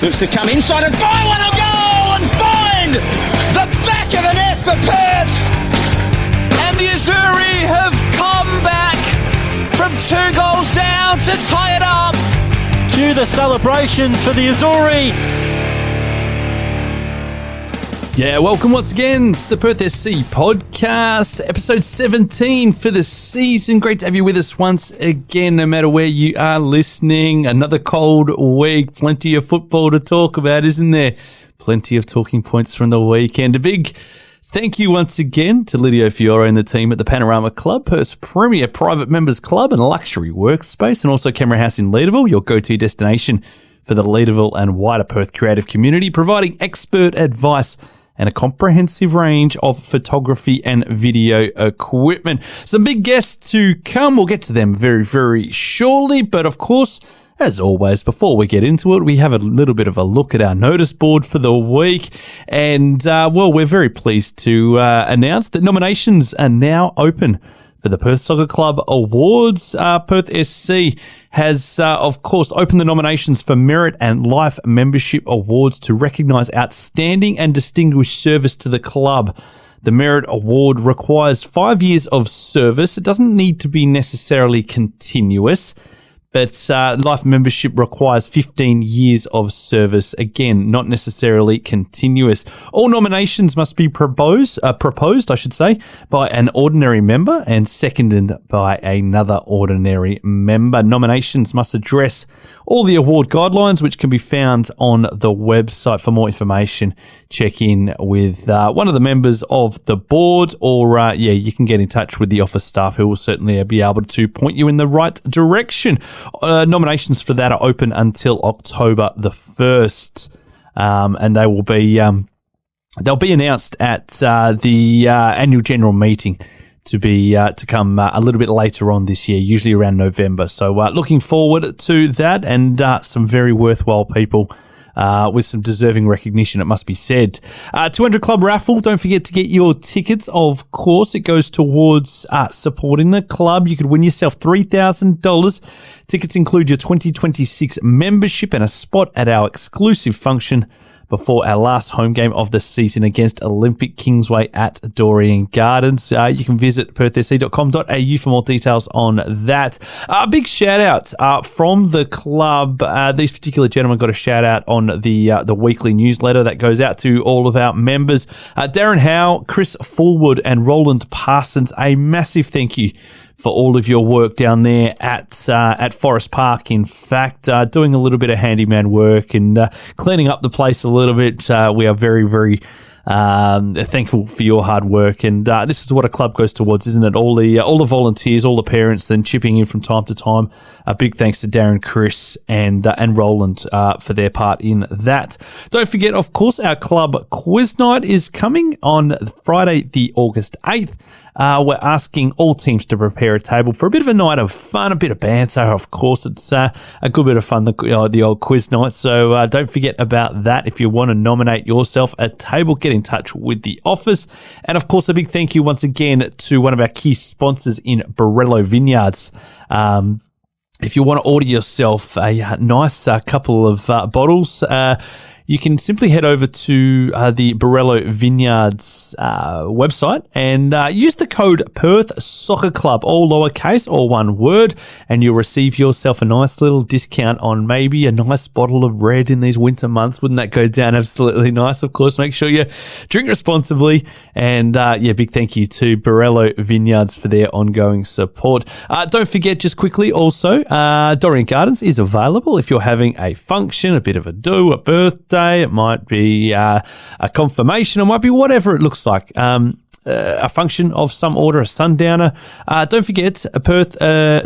Looks to come inside and fire one a goal and find the back of the net for Perth. And the Azzurri have come back from 2 goals down to tie it up. Cue the celebrations for the Azzurri. Yeah, welcome once again to the Perth SC podcast, episode 17 for the season. Great to have you with us once again, no matter where you are listening. Another cold week, plenty of football to talk about, isn't there? Plenty of talking points from the weekend. A big thank you once again to Lidio Fiore and the team at the Panorama Club, Perth's premier private members club and luxury workspace, and also Camera House in Leederville, your go-to destination for the Leederville and wider Perth creative community, providing expert advice and a comprehensive range of photography and video equipment. Some big guests to come. We'll get to them very, very shortly. But of course, as always, before we get into it, we have a little bit of a look at our notice board for the week. And, we're very pleased to announce that nominations are now open for the Perth Soccer Club Awards. Perth SC has, of course, opened the nominations for Merit and Life Membership Awards to recognise outstanding and distinguished service to the club. The Merit Award requires 5 years of service. It doesn't need to be necessarily continuous, but Life Membership requires 15 years of service. Again, not necessarily continuous. All nominations must be proposed, by an ordinary member and seconded by another ordinary member. Nominations must address all the award guidelines, which can be found on the website. For more information, check in with one of the members of the board, or you can get in touch with the office staff, who will certainly be able to point you in the right direction. Nominations for that are open until October the 1st, and they will be they'll be announced at the annual general meeting to come a little bit later on this year, usually around November. So looking forward to that, and some very worthwhile people with some deserving recognition, it must be said. 200 Club raffle. Don't forget to get your tickets. Of course, it goes towards supporting the club. You could win yourself $3,000. Tickets include your 2026 membership and a spot at our exclusive function before our last home game of the season against Olympic Kingsway at Dorrien Gardens. You can visit perthsc.com.au for more details on that. A big shout out from the club. These particular gentlemen got a shout out on the weekly newsletter that goes out to all of our members. Darren Howe, Chris Fullwood and Roland Parsons, a massive thank you for all of your work down there at Forest Park. In fact, doing a little bit of handyman work and cleaning up the place a little bit. We are very, very thankful for your hard work, and this is what a club goes towards, isn't it? All the volunteers, all the parents, then chipping in from time to time. A big thanks to Darren, Chris, and Roland for their part in that. Don't forget, of course, our club quiz night is coming on Friday, the August 8th. We're asking all teams to prepare a table for a bit of a night of fun, a bit of banter. Of course, it's a good bit of fun, the old quiz night. So don't forget about that. If you want to nominate yourself a table, get in touch with the office. And of course, a big thank you once again to one of our key sponsors in Borello Vineyards. If you want to order yourself a nice couple of bottles, you can simply head over to the Borello Vineyards website and use the code Perth Soccer Club, all lowercase, all one word, and you'll receive yourself a nice little discount on maybe a nice bottle of red in these winter months. Wouldn't that go down absolutely nice? Of course, make sure you drink responsibly. And big thank you to Borello Vineyards for their ongoing support. Don't forget, just quickly, also, Dorrien Gardens is available if you're having a function, a bit of a do, a birthday. It might be a confirmation. It might be whatever it looks like. A function of some order, a sundowner. Don't forget, Perth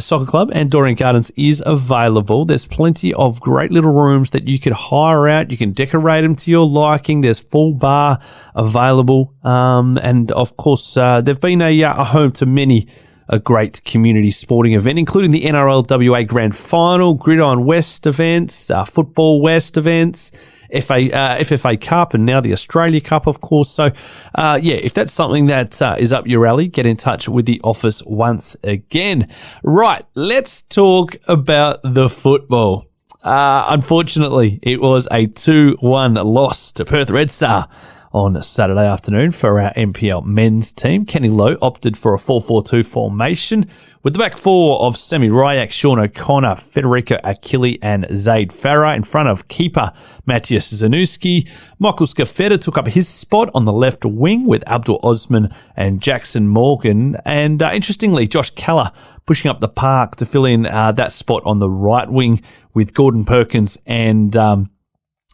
Soccer Club and Dorrien Gardens is available. There's plenty of great little rooms that you could hire out. You can decorate them to your liking. There's full bar available. And of course, they've been a home to many a great community sporting event, including the NRLWA Grand Final, Gridiron West events, Football West events, FFA Cup, and now the Australia Cup, of course. So, if that's something that is up your alley, get in touch with the office once again. Right, let's talk about the football. unfortunately, it was a 2-1 loss to Perth Red Star on Saturday afternoon for our NPL men's team. Kenny Lowe opted for a 4-4-2 formation with the back four of Semi Ryak, Sean O'Connor, Federico Achille and Zaid Farah in front of keeper Matthias Zanuski. Michael Scafetta took up his spot on the left wing with Abdul Osman and Jackson Morgan. And interestingly, Josh Keller pushing up the park to fill in that spot on the right wing with Gordon Perkins and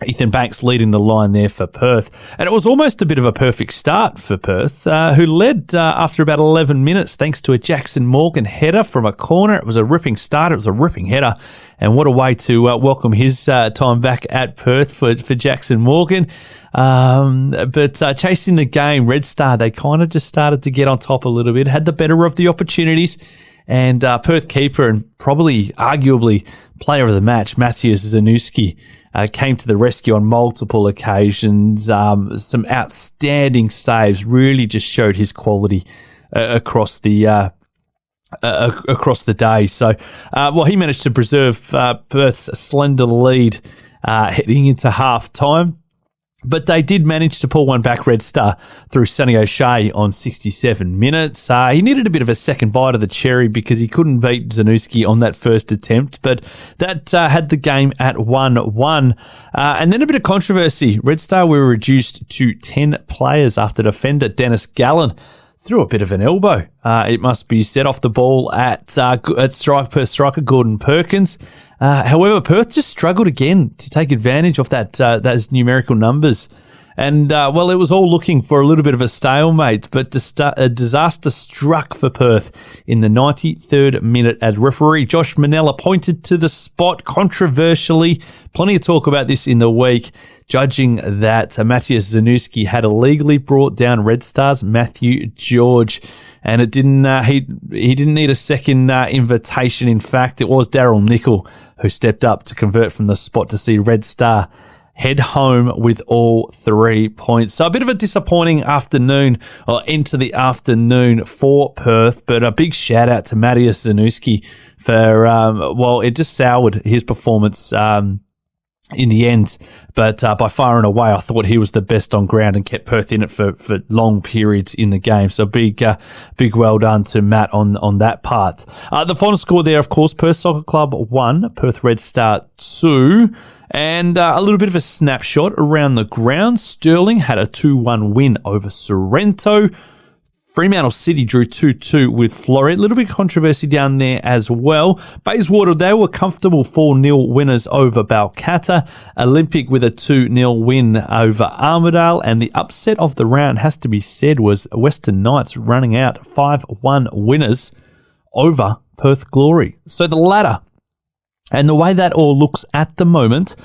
Ethan Banks leading the line there for Perth. And it was almost a bit of a perfect start for Perth, who led after about 11 minutes thanks to a Jackson Morgan header from a corner. It was a ripping start. It was a ripping header. And what a way to welcome his time back at Perth for Jackson Morgan. But chasing the game, Red Star, they kind of just started to get on top a little bit, had the better of the opportunities. And Perth keeper and probably, arguably, player of the match, Matthias Zanuski, came to the rescue on multiple occasions. Some outstanding saves, really just showed his quality across the day. So, he managed to preserve Perth's slender lead heading into half time. But they did manage to pull one back, Red Star, through Sonny O'Shea on 67 minutes. He needed a bit of a second bite of the cherry because he couldn't beat Zanuski on that first attempt, but that had the game at 1-1. And then a bit of controversy. Red Star were reduced to 10 players after defender Dennis Gallen threw a bit of an elbow. It must be set off the ball at striker Gordon Perkins. However, Perth just struggled again to take advantage of those numerical numbers. And, it was all looking for a little bit of a stalemate, but a disaster struck for Perth in the 93rd minute as referee Josh Manella pointed to the spot controversially. Plenty of talk about this in the week, judging that Matthias Zanuski had illegally brought down Red Star's Matthew George. And it didn't. He didn't need a second invitation. In fact, it was Daryl Nickel who stepped up to convert from the spot to see Red Star head home with all 3 points. So a bit of a disappointing afternoon, or into the afternoon for Perth. But a big shout out to Matthias Zanuski for it just soured his performance in the end, but by far and away, I thought he was the best on ground and kept Perth in it for long periods in the game. So big well done to Matt on that part. The final score there, of course, Perth Soccer Club 1, Perth Red Star 2. And a little bit of a snapshot around the ground. Stirling had a 2-1 win over Sorrento. Fremantle City drew 2-2 with Florida. A little bit of controversy down there as well. Bayswater, they were comfortable 4-0 winners over Balcatta. Olympic with a 2-0 win over Armidale. And the upset of the round, has to be said, was Western Knights running out 5-1 winners over Perth Glory. So the ladder, and the way that all looks at the moment,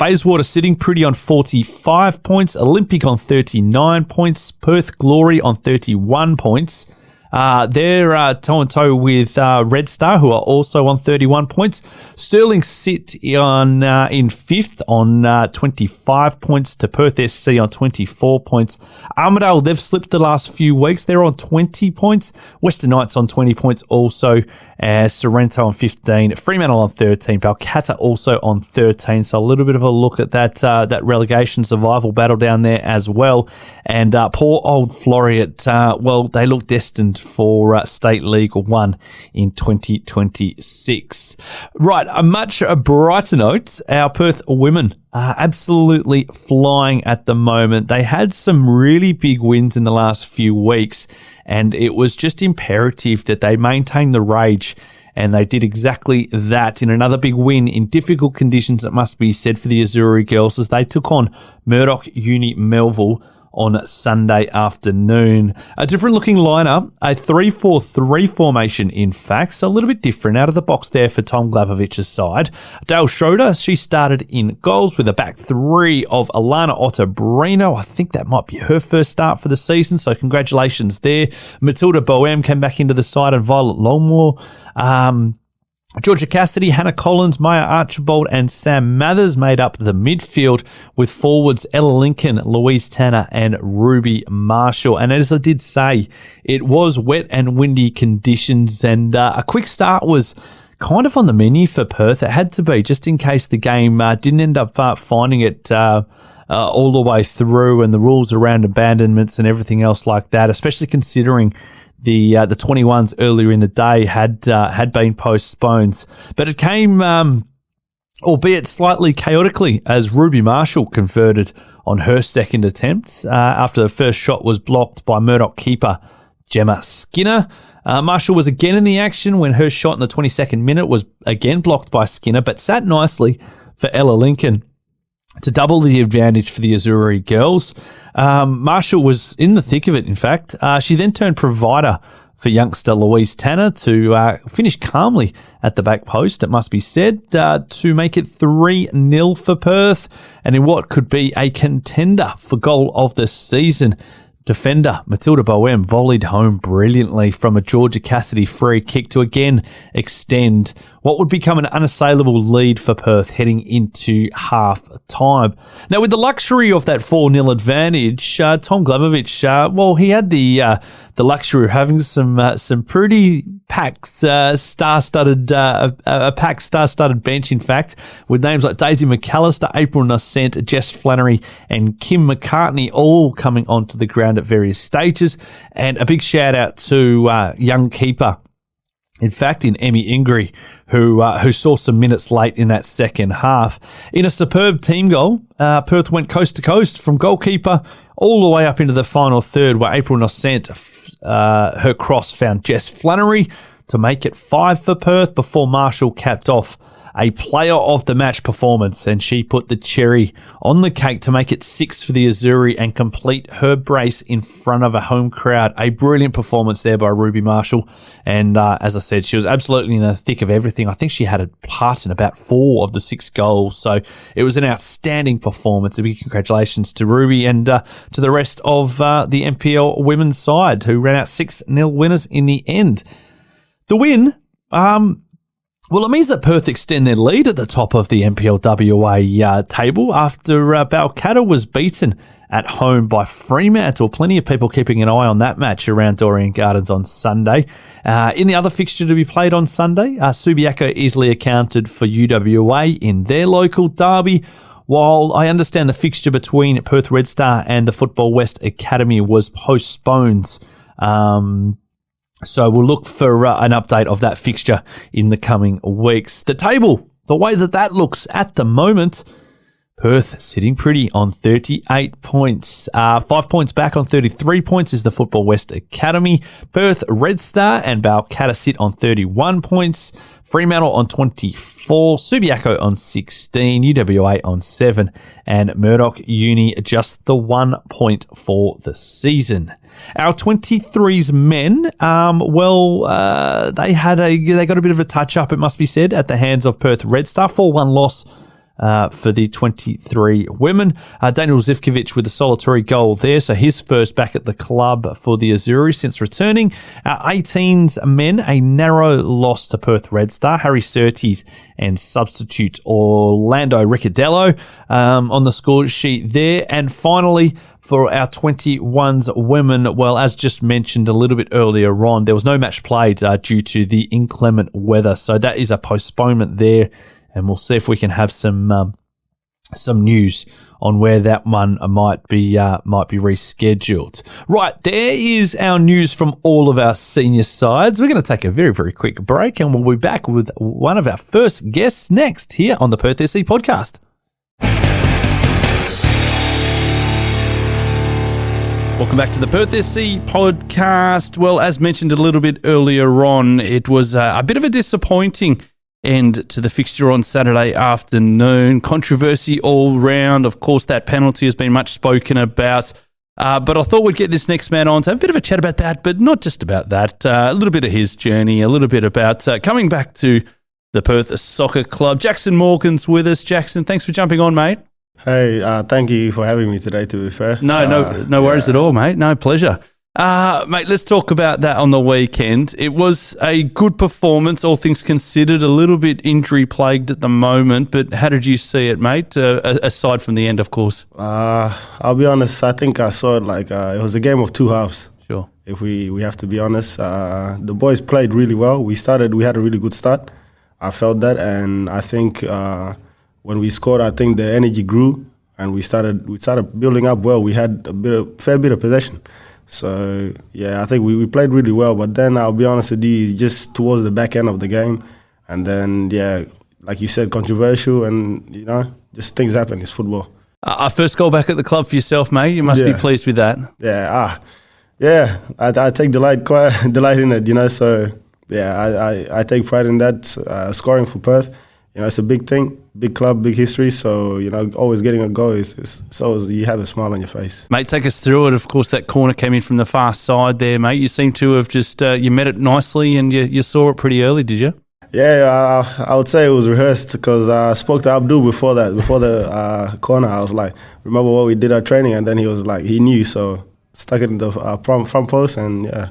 Bayswater sitting pretty on 45 points, Olympic on 39 points, Perth Glory on 31 points. They're toe-and-toe with Red Star, who are also on 31 points. Stirling sit in fifth on 25 points to Perth SC on 24 points. Armidale, they've slipped the last few weeks. They're on 20 points. Western Knights on 20 points also. Sorrento on 15. Fremantle on 13. Balcatta also on 13. So a little bit of a look at that relegation survival battle down there as well. And poor old Floriat, they look destined for State League 1 in 2026. Right, a much brighter note, our Perth women are absolutely flying at the moment. They had some really big wins in the last few weeks, and it was just imperative that they maintain the rage, and they did exactly that in another big win in difficult conditions, it must be said, for the Azuri girls as they took on Murdoch Uni Melville on Sunday afternoon. A different looking lineup, a 3-4-3 formation in fact, so a little bit different out of the box there for Tom Glavich's side. Dale Schroeder, she started in goals with a back three of Alana Ottobrino. I think that might be her first start for the season, so congratulations there. Matilda Boehm came back into the side and Violet Longmore. Georgia Cassidy, Hannah Collins, Maya Archibald and Sam Mathers made up the midfield with forwards Ella Lincoln, Louise Tanner and Ruby Marshall. And as I did say, it was wet and windy conditions, and a quick start was kind of on the menu for Perth. It had to be, just in case the game didn't end up finding it all the way through, and the rules around abandonments and everything else like that, especially considering the 21s earlier in the day had been postponed. But it came, albeit slightly chaotically, as Ruby Marshall converted on her second attempt after the first shot was blocked by Murdoch keeper Gemma Skinner. Marshall was again in the action when her shot in the 22nd minute was again blocked by Skinner, but sat nicely for Ella Lincoln to double the advantage for the Azzurri girls. Marshall was in the thick of it, in fact. She then turned provider for youngster Louise Tanner to finish calmly at the back post, it must be said, to make it 3-0 for Perth, and in what could be a contender for goal of the season. Defender Matilda Boehm volleyed home brilliantly from a Georgia Cassidy free kick to again extend what would become an unassailable lead for Perth heading into half time. Now, with the luxury of that 4-0 advantage, Tom Glavovich, he had the luxury of having some pretty packed star-studded bench, in fact, with names like Daisy McAllister, April Nascent, Jess Flannery, and Kim McCartney all coming onto the ground at various stages. And a big shout out to young keeper, in fact, in Emmy Ingri, who saw some minutes late in that second half. In a superb team goal, Perth went coast to coast from goalkeeper all the way up into the final third, where April Nascent, her cross found Jess Flannery to make it 5 for Perth before Marshall capped off a player of the match performance, and she put the cherry on the cake to make it 6 for the Azzurri and complete her brace in front of a home crowd. A brilliant performance there by Ruby Marshall, and as I said, she was absolutely in the thick of everything. I think she had a part in about 4 of the 6 goals, so it was an outstanding performance. A big congratulations to Ruby and to the rest of the NPL women's side, who ran out 6-0 winners in the end. The win, it means that Perth extend their lead at the top of the NPLWA table after Balcatta was beaten at home by Fremantle. Plenty of people keeping an eye on that match around Dorrien Gardens on Sunday. In the other fixture to be played on Sunday, Subiaco easily accounted for UWA in their local derby, while I understand the fixture between Perth Red Star and the Football West Academy was postponed. So we'll look for an update of that fixture in the coming weeks. The table, the way that looks at the moment, Perth sitting pretty on 38 points. 5 points back on 33 points is the Football West Academy. Perth Red Star and Balcatta sit on 31 points. Fremantle on 24. Subiaco on 16. UWA on 7. And Murdoch Uni just the 1 point for the season. Our 23s men, they got a bit of a touch-up, it must be said, at the hands of Perth Red Star. 4-1 loss for the 23 women. Daniel Zivkovic with a solitary goal there, so his first back at the club for the Azzurri since returning. Our 18s men, a narrow loss to Perth Red Star. Harry Surtees and substitute Orlando Riccadello on the score sheet there. And finally, for our 21s women, well, as just mentioned a little bit earlier on, there was no match played due to the inclement weather, so that is a postponement there. And we'll see if we can have some news on where that one might be rescheduled. Right, there is our news from all of our senior sides. We're going to take a very, very quick break, and we'll be back with one of our first guests next here on the Perth SC podcast. Welcome back to the Perth SC podcast. Well, as mentioned a little bit earlier on, it was a bit of a disappointing end to the fixture on Saturday afternoon. Controversy all round. Of course, that penalty has been much spoken about. But I thought we'd get this next man on to have a bit of a chat about that, but not just about that. A little bit of his journey, a little bit about coming back to the Perth Soccer Club. Jackson Morgan's with us. Jackson, thanks for jumping on, mate. Hey, thank you for having me today, to be fair. No worries at all, mate. No, pleasure. Mate, let's talk about that on the weekend. It was a good performance, all things considered, a little bit injury-plagued at the moment, but how did you see it, mate, aside from the end, of course? I'll be honest, I think I saw it like it was a game of 2 halves. Sure. If we have to be honest. The boys played really well. We had a really good start. I felt that, and I think when we scored, I think the energy grew, and we started building up well. We had fair bit of possession. So, yeah, I think we played really well. But then I'll be honest with you, just towards the back end of the game, and then, yeah, like you said, controversial, and, just things happen. It's football. Our first goal back at the club for yourself, mate. You must be pleased with that. Yeah, I take delight in it, so, yeah, I take pride in that, scoring for Perth. It's a big thing, big club, big history. So, always getting a goal is always, you have a smile on your face. Mate, take us through it. Of course, that corner came in from the far side there, mate. You seem to have just, you met it nicely and you saw it pretty early, did you? Yeah, I would say it was rehearsed because I spoke to Abdul before the corner. I was like, remember what we did our training? And then he was like, he knew, so stuck it in the front post, and yeah.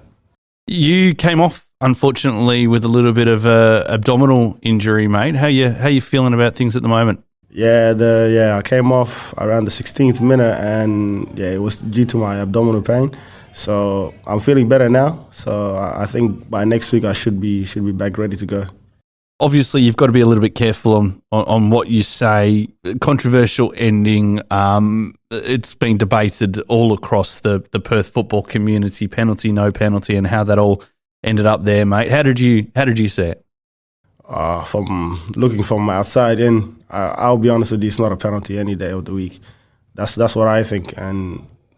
You came off, unfortunately, with a little bit of abdominal injury, mate. How you feeling about things at the moment? Yeah, I came off around the 16th minute, and it was due to my abdominal pain. So I'm feeling better now. So I think by next week I should be back ready to go. Obviously, you've got to be a little bit careful on what you say. Controversial ending. It's been debated all across the Perth football community, penalty, no penalty, and how that all ended up there, mate. How did you see it? From looking from outside in, I'll be honest with you, it's not a penalty any day of the week. That's what I think.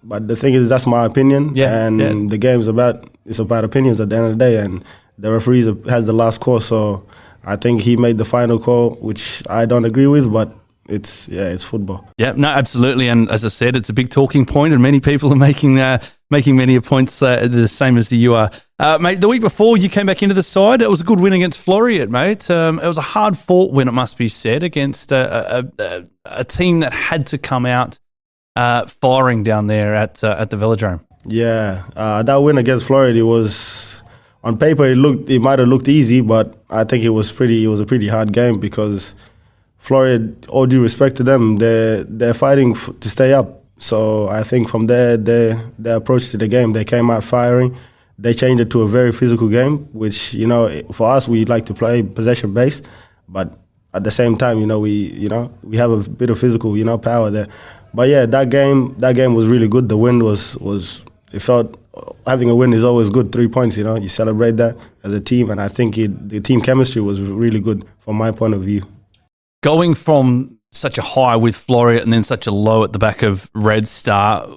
But the thing is, that's my opinion. The game's about opinions at the end of the day, and the referee has the last call. So I think he made the final call, which I don't agree with, but it's football. Yeah, no, absolutely. And as I said, it's a big talking point, and many people are making many points the same as you are. Mate, the week before you came back into the side, it was a good win against Floreat, mate. It was a hard-fought win, it must be said, against a team that had to come out firing down there at the Velodrome. Yeah, that win against Floreat, it was, on paper it might have looked easy, but I think it was a pretty hard game because Floreat, all due respect to them, they're fighting to stay up. So I think from their approach to the game, they came out firing. They changed it to a very physical game, which, for us, we like to play possession based, but at the same time, we have a bit of physical, power there. But yeah, that game was really good. The win was it felt, having a win is always good. 3 points, you celebrate that as a team, and I think the team chemistry was really good from my point of view. Going from such a high with Floreat and then such a low at the back of Red Star,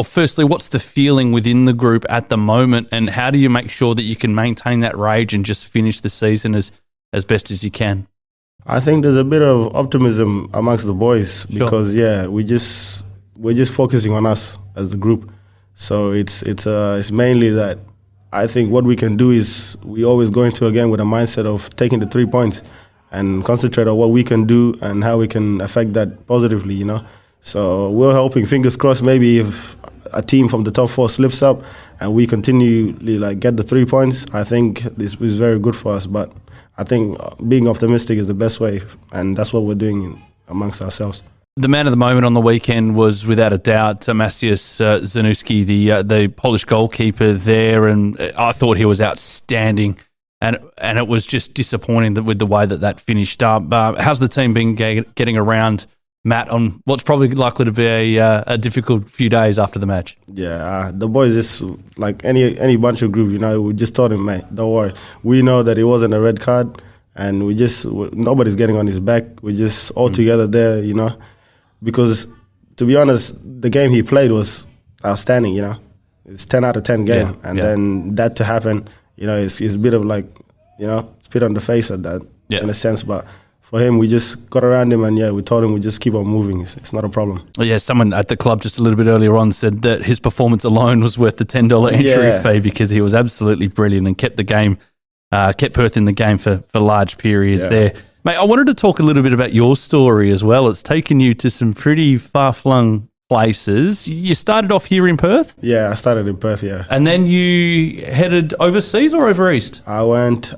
firstly, what's the feeling within the group at the moment, and how do you make sure that you can maintain that rage and just finish the season as best as you can? I think there's a bit of optimism amongst the boys because we're just focusing on us as the group. So it's mainly that I think what we can do is we always go into a game with a mindset of taking the 3 points and concentrate on what we can do and how we can affect that positively, So we're hoping, fingers crossed, maybe if a team from the top four slips up and we continually get the 3 points, I think this is very good for us. But I think being optimistic is the best way, and that's what we're doing amongst ourselves. The man of the moment on the weekend was, without a doubt, Masius Zanuski, the Polish goalkeeper there, and I thought he was outstanding. And it was just disappointing with the way that finished up. How's the team been getting around, Matt, on what's probably likely to be a difficult few days after the match? Yeah, the boys just like any bunch of group, we just told him, mate, don't worry. We know that it wasn't a red card, and nobody's getting on his back. We're just all together there, because to be honest, the game he played was outstanding. It's 10 out of 10 game, then that to happen, it's a bit of spit on the face at that in a sense, but. For him, we just got around him and we told him we just keep on moving. It's not a problem. Yeah, someone at the club just a little bit earlier on said that his performance alone was worth the $10 entry fee because he was absolutely brilliant and kept Perth in the game for large periods there. Mate, I wanted to talk a little bit about your story as well. It's taken you to some pretty far-flung places. You started off here in Perth? Yeah, I started in Perth, yeah. And then you headed overseas or over east? I went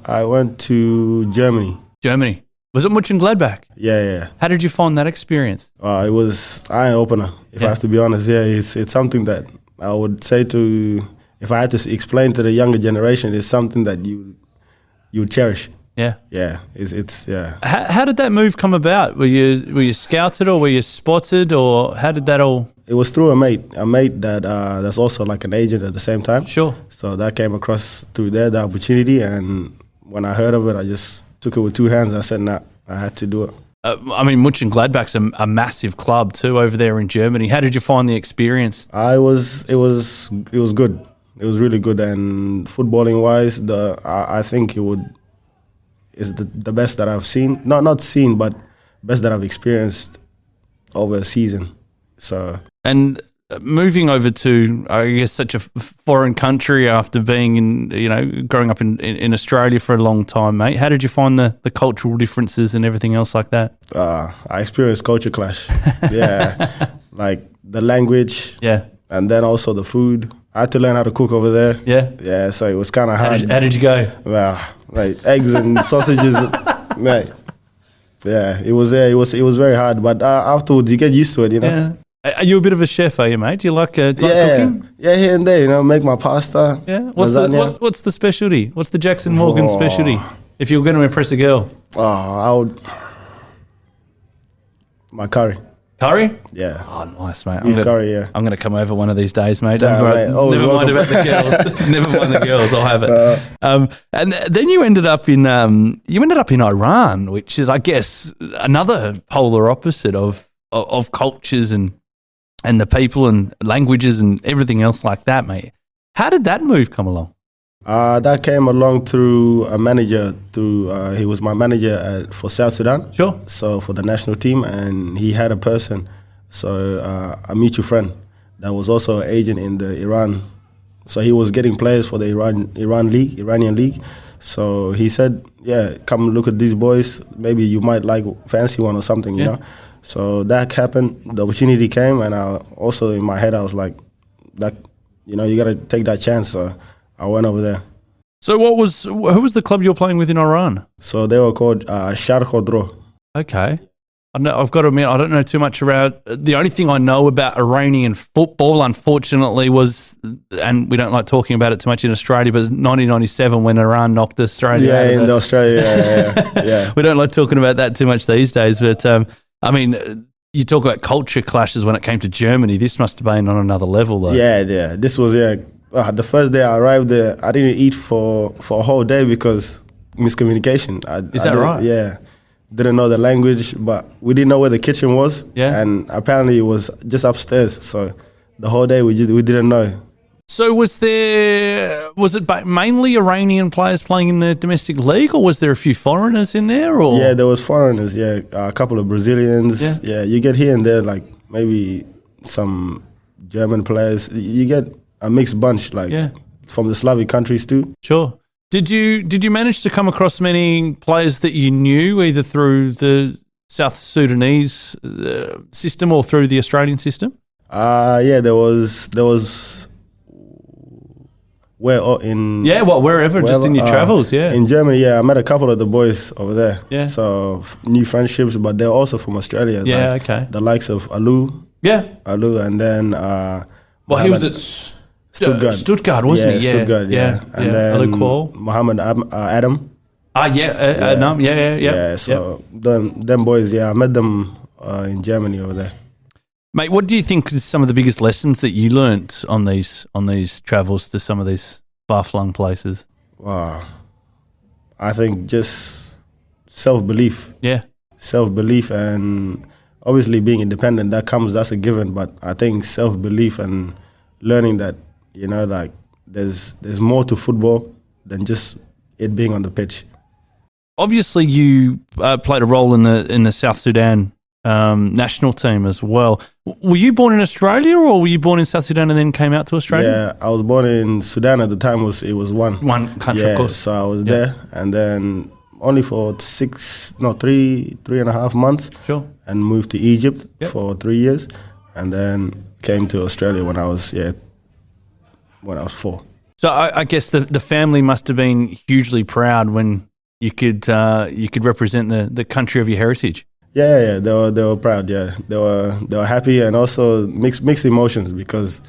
to Germany. Germany. Was it Mönchengladbach? Yeah. How did you find that experience? It was eye-opener, if I have to be honest. Yeah, it's something that I would say if I had to explain to the younger generation, it's something that you cherish. Yeah. Yeah, it's yeah. How did that move come about? Were you scouted or were you spotted, or how did that all? It was through a mate that that's also like an agent at the same time. Sure. So that came across through there, the opportunity, and when I heard of it, I just took it with two hands. I said, nah, I had to do it. I mean, Mönchengladbach's a massive club too over there in Germany. How did you find the experience? It was good. It was really good, and footballing wise, I think is the best that I've seen. Not seen, but best that I've experienced over a season. So and moving over to, I guess, such a foreign country after being growing up in Australia for a long time, mate. How did you find the cultural differences and everything else like that? I experienced culture clash. Yeah, like the language. Yeah, and then also the food. I had to learn how to cook over there. Yeah. So it was kind of hard. How did you go? Well, like eggs and sausages, mate. Yeah, it was very hard, but afterwards you get used to it, you know. Yeah. Are you a bit of a chef, are you, mate? Do you like cooking? Yeah, here and there, make my pasta. Yeah. What's the specialty? What's the Jackson Morgan specialty? If you were going to impress a girl. I would. My curry. Curry? Yeah. Oh, nice, mate. Curry, yeah. I'm going to come over one of these days, mate. Yeah, mate. Never mind about the girls. Never mind the girls. I'll have it. And then you ended up in Iran, which is, I guess, another polar opposite of cultures and the people and languages and everything else like that, mate. How did that move come along? That came along through a manager. He was my manager for South Sudan. Sure. So for the national team, and he had a person, a mutual friend that was also an agent in the Iran. So he was getting players for the Iranian league. So he said, "Yeah, come look at these boys. Maybe you might fancy one or something, you know." So that happened. The opportunity came, and also in my head I was like, "That, you got to take that chance." So I went over there. So who was the club you were playing with in Iran? So they were called Shar Khodro. Okay. I've got to admit, I don't know too much about. The only thing I know about Iranian football, unfortunately, was, and we don't like talking about it too much in Australia, but 1997 when Iran knocked Australia out. Yeah, in Australia, yeah. We don't like talking about that too much these days, but I mean, you talk about culture clashes when it came to Germany. This must have been on another level, though. Yeah. This was, the first day I arrived there, I didn't eat for a whole day because miscommunication. Is that right? Yeah. Didn't know the language, but we didn't know where the kitchen was. Yeah. And apparently it was just upstairs. So the whole day we didn't know. So was it mainly Iranian players playing in the domestic league, or was there a few foreigners in there? Or? Yeah, there was foreigners, a couple of Brazilians. Yeah, you get here and there, like maybe some German players. You get a mixed bunch, from the Slavic countries too. Sure. Did you manage to come across many players that you knew either through the South Sudanese system or through the Australian system? Yeah, there was wherever, just in your travels, yeah. In Germany, I met a couple of the boys over there. Yeah. So new friendships, but they're also from Australia. Yeah, okay. The likes of Alu. Yeah. Alu, and then he was at Stuttgart, wasn't he? Yeah, Stuttgart, yeah. And then Mohammed Adam. Adam, yeah. Yeah, so them boys, I met them in Germany over there. Mate, what do you think is some of the biggest lessons that you learnt on these travels to some of these far-flung places? Wow. I think just self-belief. Yeah. Self-belief, and obviously being independent, that's a given, but I think self-belief and learning that, there's more to football than just it being on the pitch. Obviously, you played a role in the South Sudan national team as well. Were you born in Australia, or were you born in South Sudan and then came out to Australia? Yeah, I was born in Sudan at the time. It was one country, of course. So I was there, and then only for 3.5 months. Sure. And moved to Egypt for 3 years, and then came to Australia when I was 4. So I guess the family must have been hugely proud when you could represent the country of your heritage. Yeah, they were proud. Yeah, they were happy, and also mixed emotions because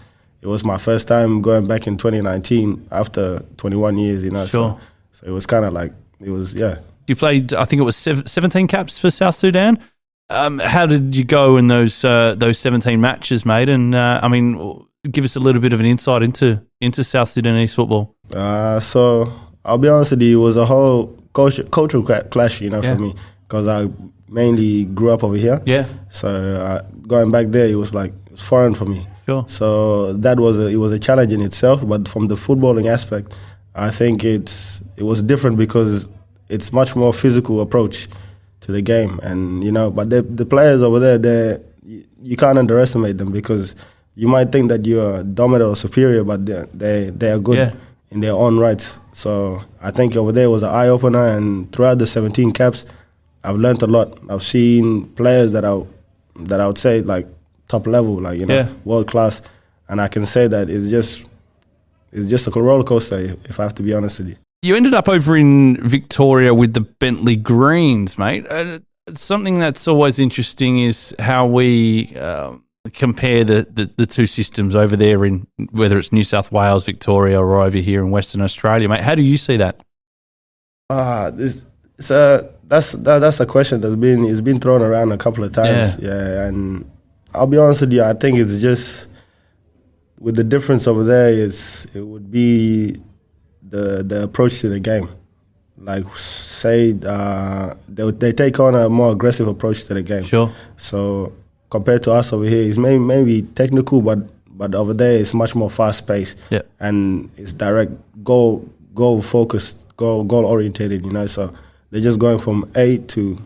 it was my first time going back in 2019 after 21 years. Sure. So it was kind of like it was, yeah. You played, I think it was 17 caps for South Sudan. How did you go in those 17 matches, mate? And give us a little bit of an insight into South Sudanese football. So I'll be honest with you, it was a whole cultural clash, for me, because I mainly grew up over here. Yeah. So going back there, it was foreign for me. Sure. So it was a challenge in itself. But from the footballing aspect, I think it was different because it's much more physical approach to the game, and but the players over there, you can't underestimate them because you might think that you are dominant or superior, but they are good in their own rights. So I think over there was an eye opener, and throughout the 17 caps, I've learned a lot. I've seen players that I would say top level, world class, and I can say that it's just a roller coaster. If I have to be honest with you. You ended up over in Victoria with the Bentley Greens, mate. Something that's always interesting is how we compare the two systems over there in whether it's New South Wales, Victoria, or over here in Western Australia, mate. How do you see that? That's a question that's been thrown around a couple of times. Yeah, and I'll be honest with you, I think it's just with the difference over there, it would be the approach to the game. Say they take on a more aggressive approach to the game. Sure. So compared to us over here, it's maybe technical, but over there it's much more fast paced. Yeah. And it's direct goal focused, goal orientated. So they're just going from A to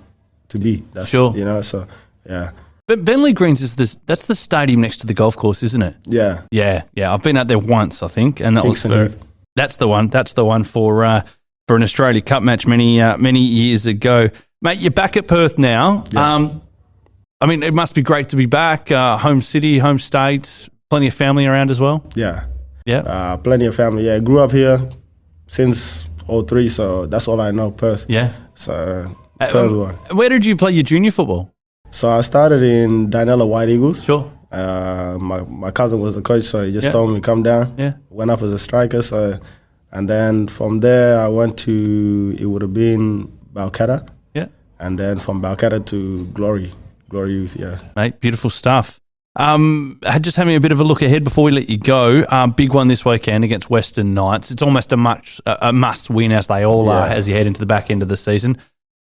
B. That's sure. So yeah. But Bentley Greens that's the stadium next to the golf course, isn't it? Yeah. Yeah. I've been out there once, I think, and that's the one. That's the one for an Australia Cup match many years ago, mate. You're back at Perth now. Yeah. It must be great to be back. Home city, home state, plenty of family around as well. Yeah. Yeah. Plenty of family. Yeah, grew up here since 2003, so that's all I know, Perth. Yeah. So Perth. Where did you play your junior football? So I started in Dinella White Eagles. Sure. My cousin was the coach, so he just told me come down. Yeah. Went up as a striker, and then from there I went to, it would have been Balcatta. Yeah. And then from Balcatta to Glory Youth. Yeah. Mate, beautiful stuff. Just having a bit of a look ahead before we let you go. Big one this weekend against Western Knights. It's almost a must win, as they all are, as you head into the back end of the season.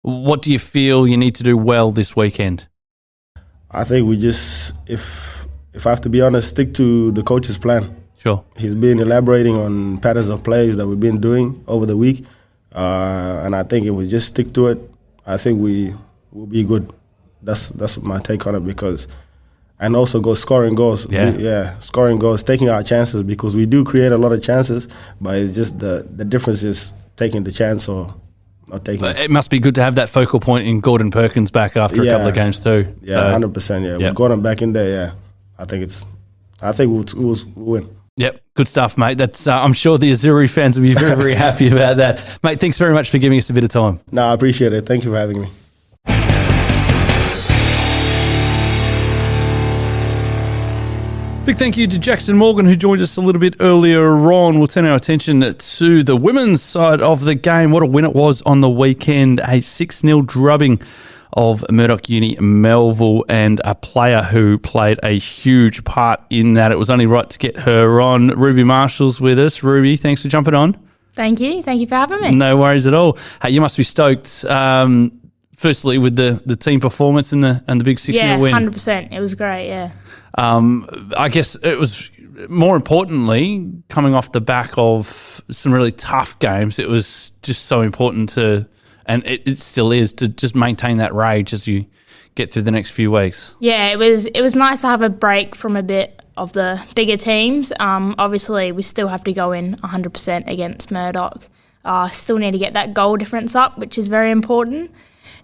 What do you feel you need to do well this weekend? I think we just, if I have to be honest, stick to the coach's plan. Sure. He's been elaborating on patterns of plays that we've been doing over the week, and I think if we just stick to it, I think we will be good. That's my take on it, and also go scoring goals. Scoring goals, taking our chances, because we do create a lot of chances, but it's just the difference is taking the chance or not taking it. It must be good to have that focal point in Gordon Perkins back after a couple of games too. Yeah, 100%. Yeah, with Gordon back in there. I think we'll win. Yep, good stuff, mate. That's I'm sure the Azuri fans will be very, very happy about that, mate. Thanks very much for giving us a bit of time. No, I appreciate it. Thank you for having me. Big thank you to Jackson Morgan, who joined us a little bit earlier on. We'll turn our attention to the women's side of the game. What a win it was on the weekend. A 6-0 drubbing of Murdoch Uni Melville, and a player who played a huge part in that. It was only right to get her on. Ruby Marshall's with us. Ruby, thanks for jumping on. Thank you. Thank you for having me. No worries at all. Hey, you must be stoked, firstly, with the team performance and the big 6-0 win. Yeah, 100%. It was great, yeah. I guess it was, more importantly, coming off the back of some really tough games, it was just so important to, and it still is, to just maintain that rage as you get through the next few weeks. Yeah, it was nice to have a break from a bit of the bigger teams. Obviously, we still have to go in 100% against Murdoch. Still need to get that goal difference up, which is very important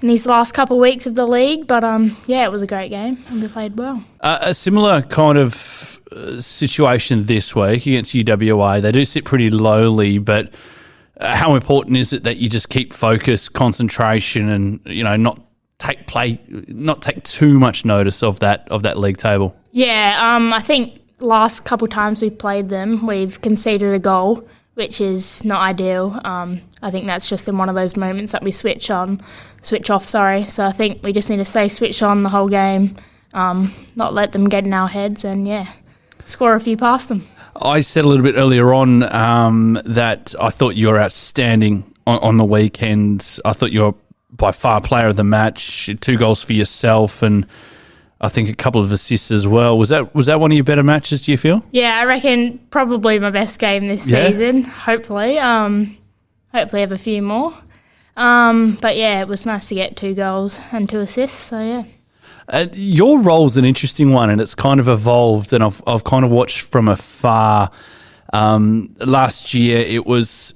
in these last couple of weeks of the league. But it was a great game and we played well. A similar kind of situation this week against UWA. They do sit pretty lowly, but how important is it that you just keep focus, concentration, and not take too much notice of that league table? Yeah, I think last couple of times we've played them, we've conceded a goal which is not ideal. I think that's just in one of those moments that we switch off. So I think we just need to stay switched on the whole game, not let them get in our heads, and score a few past them. I said a little bit earlier on that I thought you were outstanding on the weekend. I thought you were by far player of the match, 2 goals for yourself, and I think a couple of assists as well. Was that one of your better matches, do you feel? Yeah, I reckon probably my best game this season, hopefully. Hopefully have a few more. But it was nice to get 2 goals and 2 assists, so your role's an interesting one, and it's kind of evolved, and I've kind of watched from afar. Last year, it was,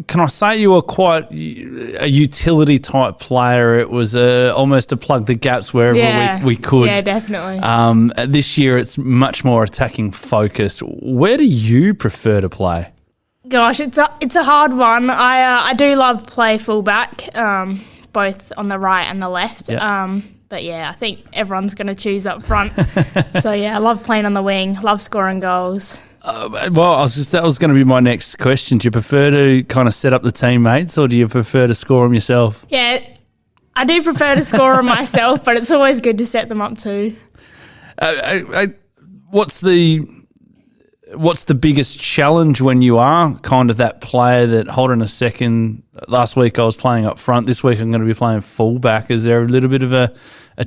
can I say you were quite a utility type player? It was almost to plug the gaps wherever we could. Yeah, definitely. This year, it's much more attacking focused. Where do you prefer to play? Gosh, it's a hard one. I do love play fullback, both on the right and the left. Yep. But I think everyone's going to choose up front. So I love playing on the wing, love scoring goals. That was going to be my next question. Do you prefer to kind of set up the teammates, or do you prefer to score them yourself? Yeah, I do prefer to score them myself, but it's always good to set them up too. What's the biggest challenge when you are kind of that player that, hold on a second, last week I was playing up front, this week I'm going to be playing fullback? Is there a little bit of a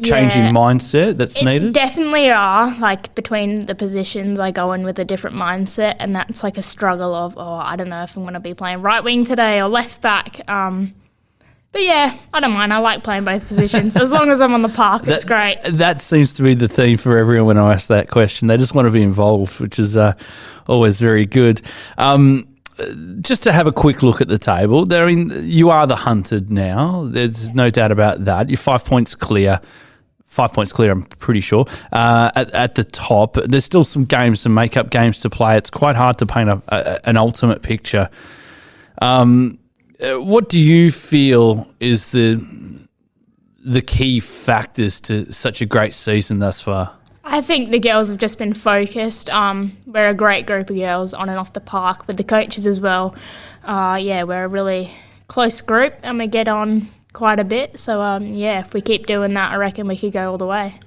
change in mindset that's needed? Definitely are. Like between the positions, I go in with a different mindset, and that's like a struggle of, I don't know if I'm going to be playing right wing today or left back. But I don't mind. I like playing both positions. As long as I'm on the park, it's great. That seems to be the theme for everyone when I ask that question. They just want to be involved, which is always very good. Just to have a quick look at the table, you are the hunted now. There's no doubt about that. You're 5 points clear. 5 points clear, I'm pretty sure. At the top, there's still some make-up games to play. It's quite hard to paint an ultimate picture. What do you feel is the key factors to such a great season thus far? I think the girls have just been focused. We're a great group of girls on and off the park with the coaches as well. We're a really close group and we get on quite a bit. So, if we keep doing that, I reckon we could go all the way.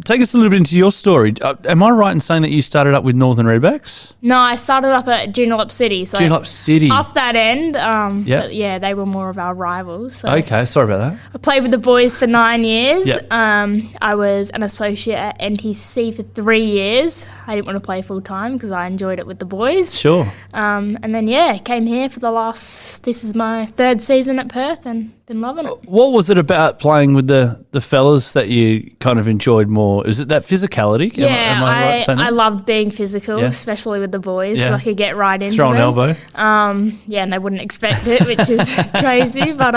Take us a little bit into your story. Am I right in saying that you started up with Northern Redbacks? No, I started up at Joondalup City. So Joondalup City. Off that end, but they were more of our rivals. So okay, sorry about that. I played with the boys for 9 years. Yep. I was an associate at NTC for 3 years. I didn't want to play full time because I enjoyed it with the boys. Sure. And then came here for this is my 3rd season at Perth and been loving it. What was it about playing with the fellas that you kind of enjoyed more? Is it that physicality? Yeah, am I right saying that? I loved being physical, especially with the boys. Yeah. I could get right into Throw an them. elbow. And they wouldn't expect it, which is crazy. But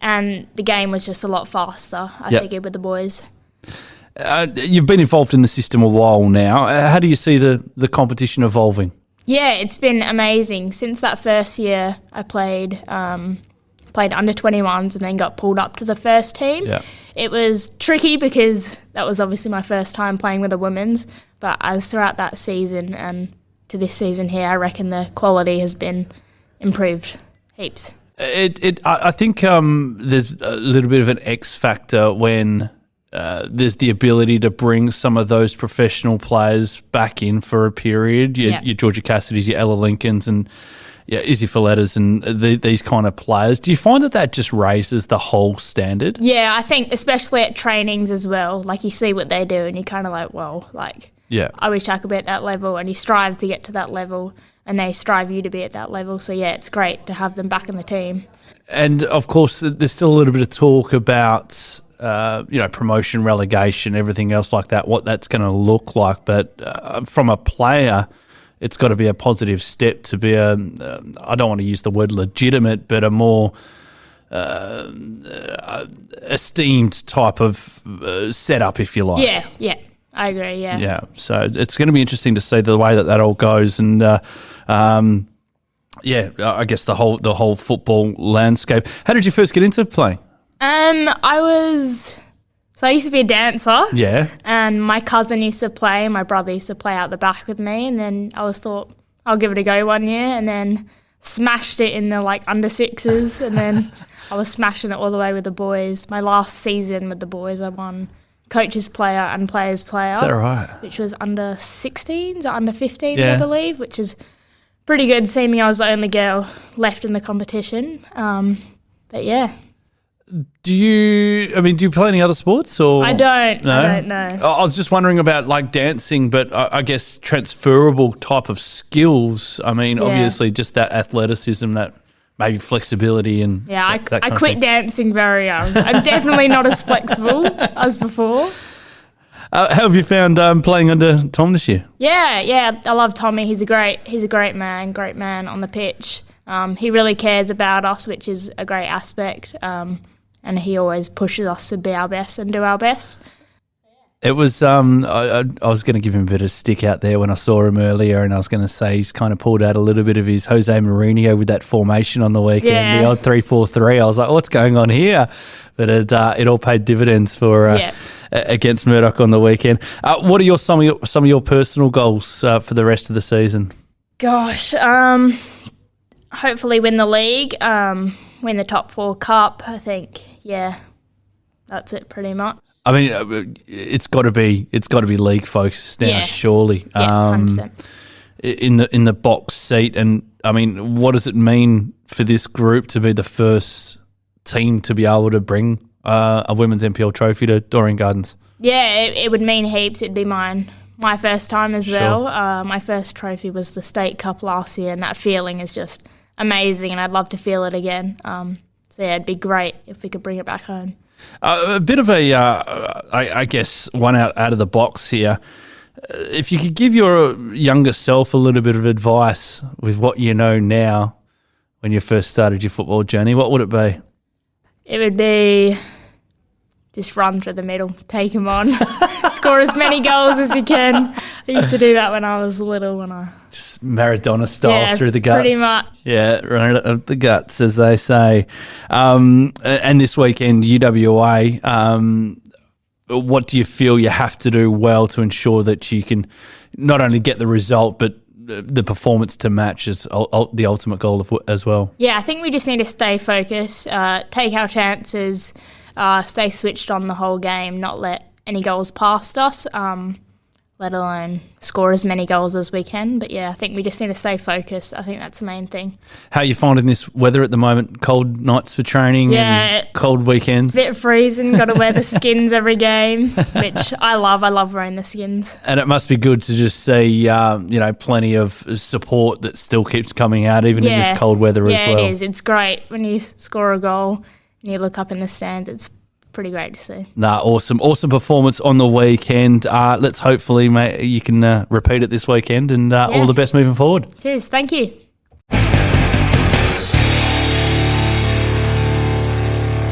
and the game was just a lot faster, I figured, with the boys. You've been involved in the system a while now. How do you see the competition evolving? Yeah, it's been amazing. Since that first year, I played under 21s and then got pulled up to the first team. Yeah. It was tricky because that was obviously my first time playing with the women's, but as throughout that season and to this season here, I reckon the quality has been improved heaps. I think there's a little bit of an X factor when there's the ability to bring some of those professional players back in for a period. Your Georgia Cassidy's, your Ella Lincolns, and Izzy Follettas and these kind of players. Do you find that just raises the whole standard? Yeah, I think especially at trainings as well. Like you see what they do and you're kind of like, well, I wish I could be at that level, and you strive to get to that level and they strive you to be at that level. So, it's great to have them back in the team. And, of course, there's still a little bit of talk about promotion, relegation, everything else like that, what that's going to look like. But from a player, it's got to be a positive step to be I don't want to use the word legitimate, but a more esteemed type of setup, if you like. Yeah, I agree, Yeah, so it's going to be interesting to see the way that all goes, and I guess the whole football landscape. How did you first get into playing? I used to be a dancer. Yeah. And my cousin used to play, my brother used to play out the back with me, and then I thought, I'll give it a go one year, and then smashed it in the under sixes, and then I was smashing it all the way with the boys. My last season with the boys, I won Coach's Player and Players Player. Is that right? Which was under 16s or under 15s, Yeah. I believe, which is pretty good, seeing I was the only girl left in the competition. But yeah. Do you play any other sports or? I don't. No? I don't know. I was just wondering about dancing, but I guess transferable type of skills. I mean, obviously just that athleticism, that maybe flexibility and Yeah, I kind of quit thing. dancing very young. I'm definitely not as flexible as before. How have you found playing under Tom this year? Yeah, I love Tommy. He's a great man on the pitch. He really cares about us, which is a great aspect. And he always pushes us to be our best and do our best. It was I was going to give him a bit of stick out there when I saw him earlier, and I was going to say he's kind of pulled out a little bit of his Jose Mourinho with that formation on the weekend, Yeah. the old 3-4-3. I was like, what's going on here? But it all paid dividends for against Murdoch on the weekend. What are some of your personal goals for the rest of the season? Gosh, hopefully win the league, win the top 4 cup. I think, that's it pretty much. I mean, it's got to be league focused now, surely. Yeah, 100%. In the box seat, and I mean, what does it mean for this group to be the first team to be able to bring a women's NPL trophy to Doreen Gardens? Yeah, it would mean heaps. It'd be my first time as well. My first trophy was the State Cup last year, and that feeling is just amazing, and I'd love to feel it again. It'd be great if we could bring it back home. A bit of I guess, one out of the box here. If you could give your younger self a little bit of advice with what you know now when you first started your football journey, what would it be? It would be just run through the middle, take him on, score as many goals as you can. I used to do that when I was little. Just Maradona style through the guts. Pretty much. Yeah, run it up the guts, as they say. And this weekend, UWA, what do you feel you have to do well to ensure that you can not only get the result, but the performance to match is the ultimate goal as well? Yeah, I think we just need to stay focused, take our chances, stay switched on the whole game, not let any goals past us, let alone score as many goals as we can. But I think we just need to stay focused. I think that's the main thing. How are you finding this weather at the moment? Cold nights for training and cold weekends? Bit freezing, got to wear the skins every game, which I love. I love wearing the skins. And it must be good to just see, plenty of support that still keeps coming out even in this cold weather as well. Yeah, it is. It's great when you score a goal and you look up in the stands. It's pretty great to see. Awesome performance on the weekend. Let's hopefully, mate, you can repeat it this weekend, and all the best moving forward. Cheers, thank you.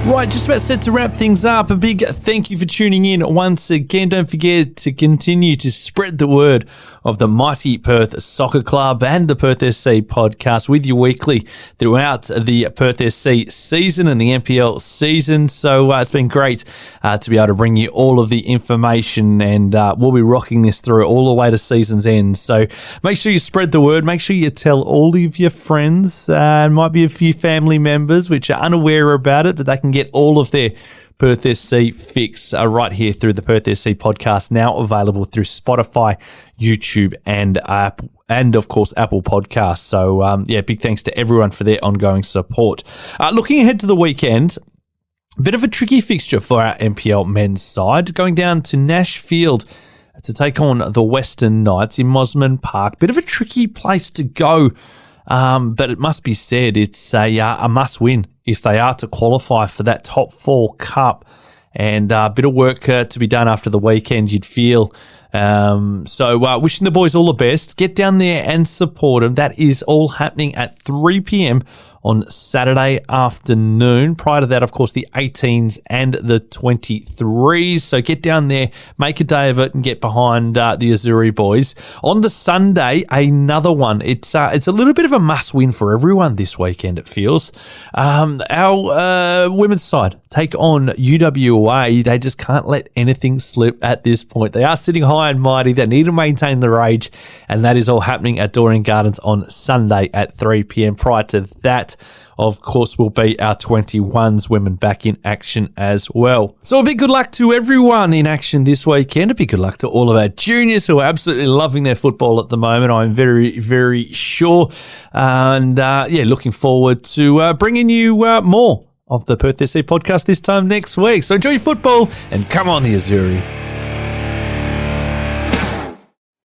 Right, just about set to wrap things up. A big thank you for tuning in once again. Don't forget to continue to spread the word of the mighty Perth Soccer Club and the Perth SC podcast with you weekly throughout the Perth SC season and the NPL season. So it's been great to be able to bring you all of the information, and we'll be rocking this through all the way to season's end. So make sure you spread the word. Make sure you tell all of your friends. Might be a few family members which are unaware about it, but they can get all of their Perth SC fix right here through the Perth SC podcast, now available through Spotify, YouTube, and of course Apple Podcasts. So big thanks to everyone for their ongoing support. Looking ahead to the weekend, a bit of a tricky fixture for our NPL men's side, going down to Nashfield to take on the Western Knights in Mosman Park. Bit of a tricky place to go, but it must be said it's a must-win if they are to qualify for that top 4 cup. And a bit of work to be done after the weekend, you'd feel. So wishing the boys all the best. Get down there and support them. That is all happening at 3 p.m. on Saturday afternoon. Prior to that, of course, the 18s and the 23s. So get down there, make a day of it, and get behind the Azzurri boys. On the Sunday, another one. It's a little bit of a must-win for everyone this weekend, it feels. Our women's side take on UWA. They just can't let anything slip at this point. They are sitting high and mighty. They need to maintain the rage, and that is all happening at Doreen Gardens on Sunday at 3 p.m. Prior to that, of course, will be our 21s women back in action as well. So a big good luck to everyone in action this weekend. A big good luck to all of our juniors who are absolutely loving their football at the moment, I'm very, very sure. And looking forward to bringing you more of the Perth SC podcast this time next week. So enjoy your football and come on the Azzurri.